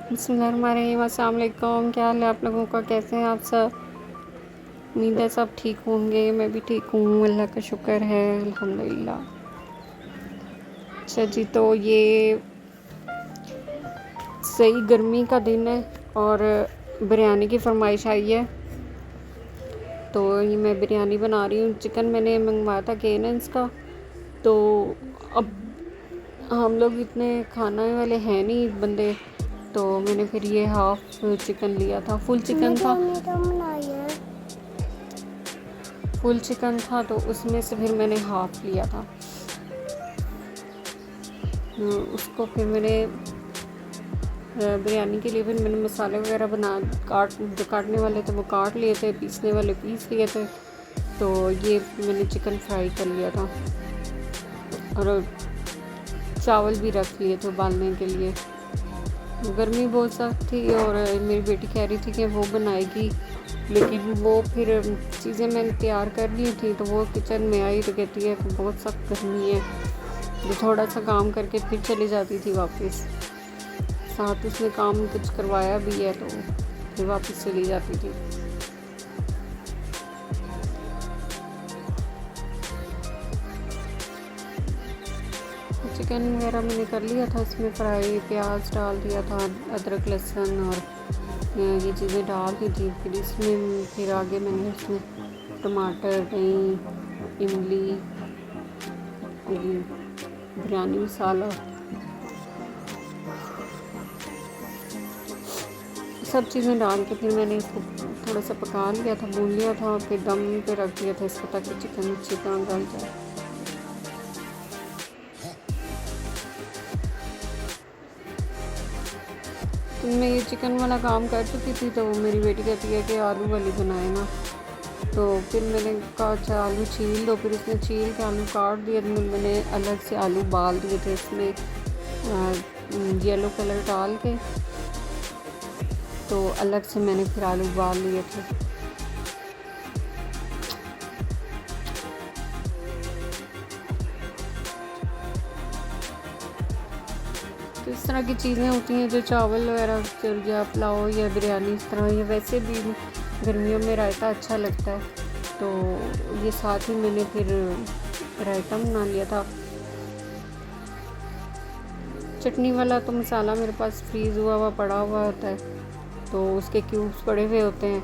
बिस्मिल्लाहिर्रहमानिर्रहीम, अस्सलाम वालेकुम। क्या हाल है आप लोगों का? कैसे हैं आप सब? उम्मीद है सब ठीक होंगे। मैं भी ठीक हूँ, अल्लाह का शुक्र है, अल्हम्दुलिल्लाह। अच्छा जी, तो ये सही गर्मी का दिन है और बिरयानी की फरमाइश आई है, तो ये मैं बिरयानी बना रही हूँ। चिकन मैंने मंगवाया था केनेंस का, तो अब हम लोग इतने खाने वाले हैं नहीं बंदे, तो मैंने फिर ये हाफ चिकन लिया था। फुल चिकन था तो उसमें से फिर मैंने हाफ लिया था। उसको फिर मैंने बिरयानी के लिए फिर मैंने मसाले वगैरह जो काटने वाले थे वो काट लिए थे, पीसने वाले पीस लिए थे। तो ये मैंने चिकन फ्राई कर लिया था और चावल भी रख लिए थे उबालने के लिए। गर्मी बहुत सख्त थी और मेरी बेटी कह रही थी कि वो बनाएगी, लेकिन वो फिर चीज़ें मैंने तैयार कर ली थी, तो वो किचन में आई तो कहती है कि बहुत सख्त गर्मी है। तो थोड़ा सा काम करके फिर चली जाती थी वापस। साथ उसने काम कुछ करवाया भी है तो फिर वापस चली जाती थी। चिकन वगैरह मैंने कर लिया था, उसमें फ्राई, प्याज डाल दिया था, अदरक लहसुन और ये चीज़ें डाल दी थी। फिर आगे मैंने उसमें टमाटर, दही, इमली, बिरयानी मसाला, सब चीज़ें डाल के फिर मैंने इसको थोड़ा सा पका लिया था, भून लिया था, फिर दम पे रख दिया था इसको ताकि चिकन अच्छी तरह गल जाए। तो मैं ये चिकन वाला काम कर चुकी थी, तो मेरी बेटी कहती है कि आलू वाली बनाए ना। तो फिर मैंने कहा अच्छा आलू छील दो। फिर उसने छील के आलू काट दिए। मैंने अलग से आलू उबाल दिए थे, इसमें येलो कलर डाल के, तो अलग से मैंने फिर आलू उबाल लिए थे। तो इस तरह की चीज़ें होती हैं जो चावल वगैरह या पुलाव या बिरयानी इस तरह, या वैसे भी गर्मियों में रायता अच्छा लगता है, तो ये साथ ही मैंने फिर रायता बना लिया था। चटनी वाला तो मसाला मेरे पास फ्रीज़ हुआ पड़ा हुआ होता है, तो उसके क्यूब्स पड़े हुए होते हैं,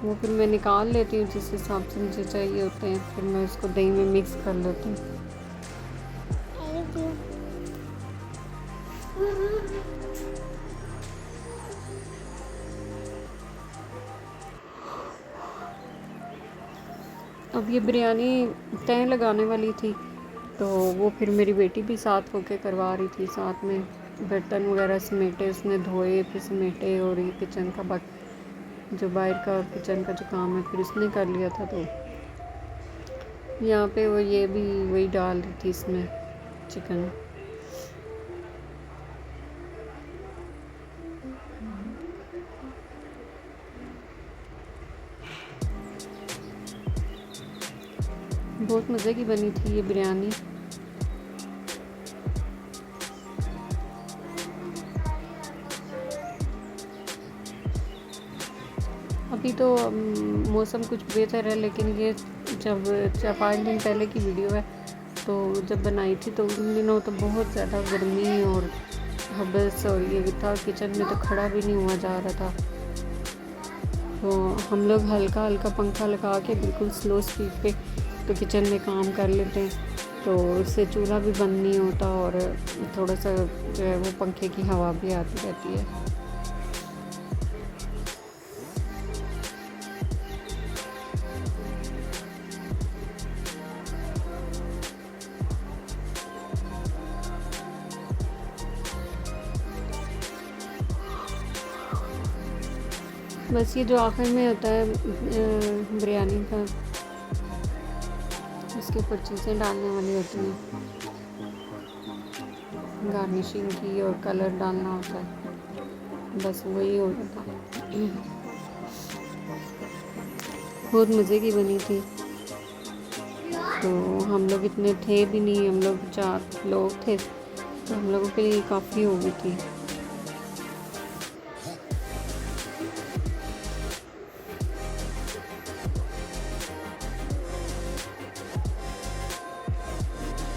वो फिर मैं निकाल लेती हूँ जिस हिसाब से मुझे चाहिए होते हैं। फिर मैं उसको दही में मिक्स कर लेती हूँ। अब ये बिरयानी तय लगाने वाली थी, तो वो फिर मेरी बेटी भी साथ होके करवा रही थी। साथ में बर्तन वगैरह समेटे, उसने धोए फिर समेटे, और ये किचन का जो बाहर का किचन का जो काम है फिर उसने कर लिया था। तो यहाँ पे वो ये भी वही डाल रही थी इसमें चिकन। बहुत मज़े की बनी थी ये बिरयानी। अभी तो मौसम कुछ बेहतर है, लेकिन ये जब 4-5 दिन पहले की वीडियो है, तो जब बनाई थी तो उन दिनों तो बहुत ज़्यादा गर्मी और हबस और ये था, किचन में तो खड़ा भी नहीं हुआ जा रहा था। तो हम लोग हल्का हल्का पंखा लगा के बिल्कुल स्लो स्पीड पे तो किचन में काम कर लेते हैं, तो उससे चूल्हा भी बंद नहीं होता और थोड़ा सा जो है वो पंखे की हवा भी आती रहती है। बस ये जो आखिर में होता है बिरयानी का, इसके ऊपर चीज़ें डालने वाली होती हैं, गार्निशिंग की और कलर डालना होता है, बस वही हो जाता है। बहुत मज़े की बनी थी। तो हम लोग इतने थे भी नहीं, हम लोग 4 लोग थे, तो हम लोगों के लिए काफ़ी हो गई थी।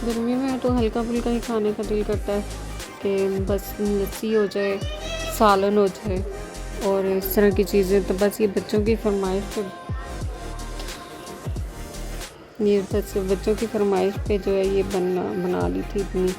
गर्मी में तो हल्का फुल्का ही खाने का दिल करता है कि बस लस्सी हो जाए, सालन हो जाए और इस तरह की चीज़ें। तो बस ये बच्चों की फरमाइश पे जो है ये बना ली थी इतनी।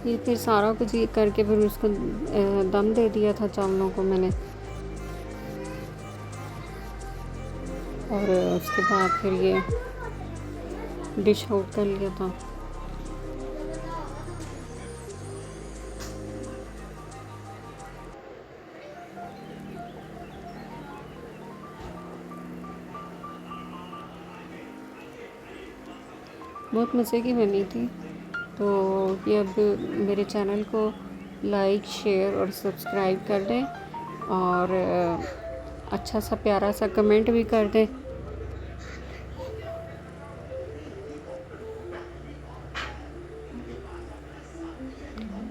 ये फिर सारा कुछ ये करके फिर उसको दम दे दिया था चावलों को मैंने, और उसके बाद फिर ये डिश आउट कर लिया था। बहुत मज़े की बनी थी। तो ये अब मेरे चैनल को लाइक, शेयर और सब्सक्राइब कर दें और अच्छा सा प्यारा सा कमेंट भी कर दें।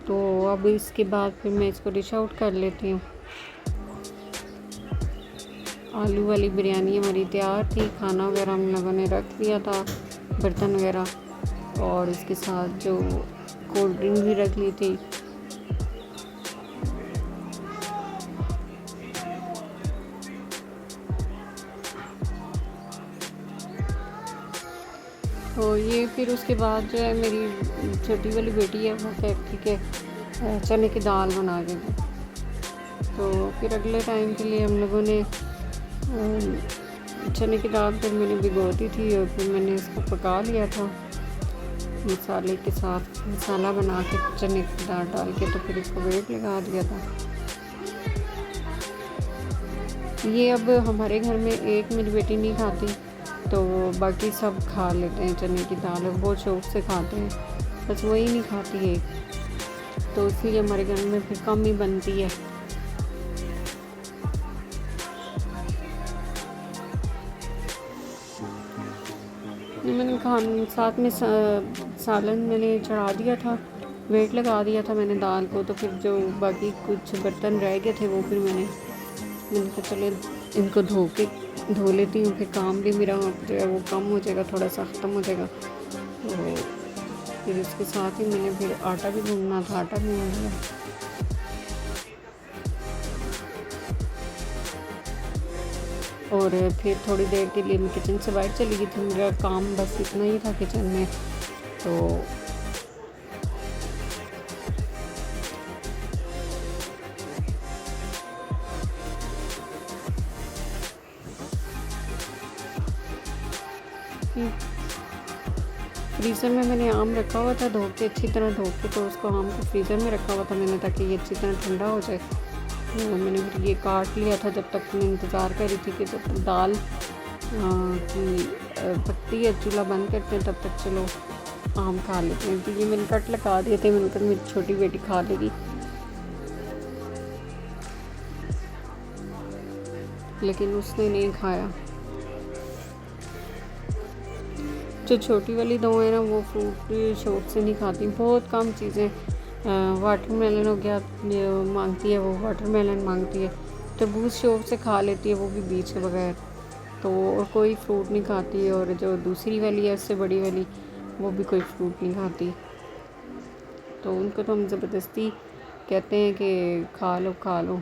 तो अब इसके बाद फिर मैं इसको डिश आउट कर लेती हूँ। आलू वाली बिरयानी हमारी तैयार थी। खाना वगैरह हम लोगों ने रख दिया था, बर्तन वगैरह, और इसके साथ जो कोल्ड ड्रिंक भी रख ली थी। तो ये फिर उसके बाद जो है मेरी छोटी वाली बेटी है वो कहती कि चने की दाल बना के दो। तो फिर अगले टाइम के लिए हम लोगों ने चने की दाल फिर मैंने भिगो दी थी और फिर मैंने इसको पका लिया था मसाले के साथ। मसाला बना के चने की दाल डाल के तो फिर इसको वेट लगा दिया था। ये अब हमारे घर में एक मेरी बेटी नहीं खाती, तो बाकी सब खा लेते हैं चने की दाल, और बहुत शौक से खाते हैं, बस वही नहीं खाती है, तो इसीलिए हमारे घर में फिर कम ही बनती है। मैंने साथ में सालन मैंने चढ़ा दिया था, वेट लगा दिया था मैंने दाल को। तो फिर जो बाकी कुछ बर्तन रह गए थे वो फिर मैंने कहा चलो इनको धो लेती हूँ, फिर काम भी मेरा जो है वो कम हो जाएगा, थोड़ा सा ख़त्म हो जाएगा। तो फिर इसके साथ ही मैंने फिर आटा भी गूंदना था, आटा भी गूंद लिया। और फिर थोड़ी देर के लिए मैं किचन से बाहर चली गई थी। मेरा काम बस इतना ही था किचन में। तो फ्रीज़र में मैंने आम रखा हुआ था धो के, अच्छी तरह धो के, तो उसको आम को फ्रीज़र में रखा हुआ था मैंने ताकि ये अच्छी तरह ठंडा हो जाए। तो मैंने फिर ये काट लिया था। जब तक मैं इंतज़ार कर रही थी कि जब दाल की पकती है, चूल्हा बंद करते हैं, तब तक चलो आम खा लेते हैं। तो ये मैंने कट लगा दिए थे, मैंने कहा मेरी छोटी बेटी खा लेगी, लेकिन उसने नहीं खाया। जो छोटी वाली दो है ना वो फ्रूट शौक से नहीं खाती, बहुत कम चीज़ें। वाटरमेलन हो गया मांगती है, वो वाटरमेलन मांगती है। तरबूज शौक से खा लेती है, वो भी बीज के बगैर। तो और कोई फ्रूट नहीं खाती। और जो दूसरी वाली है उससे बड़ी वाली, वो भी कोई फ्रूट नहीं खाती। तो उनको तो हम ज़बरदस्ती कहते हैं कि खा लो खा लो।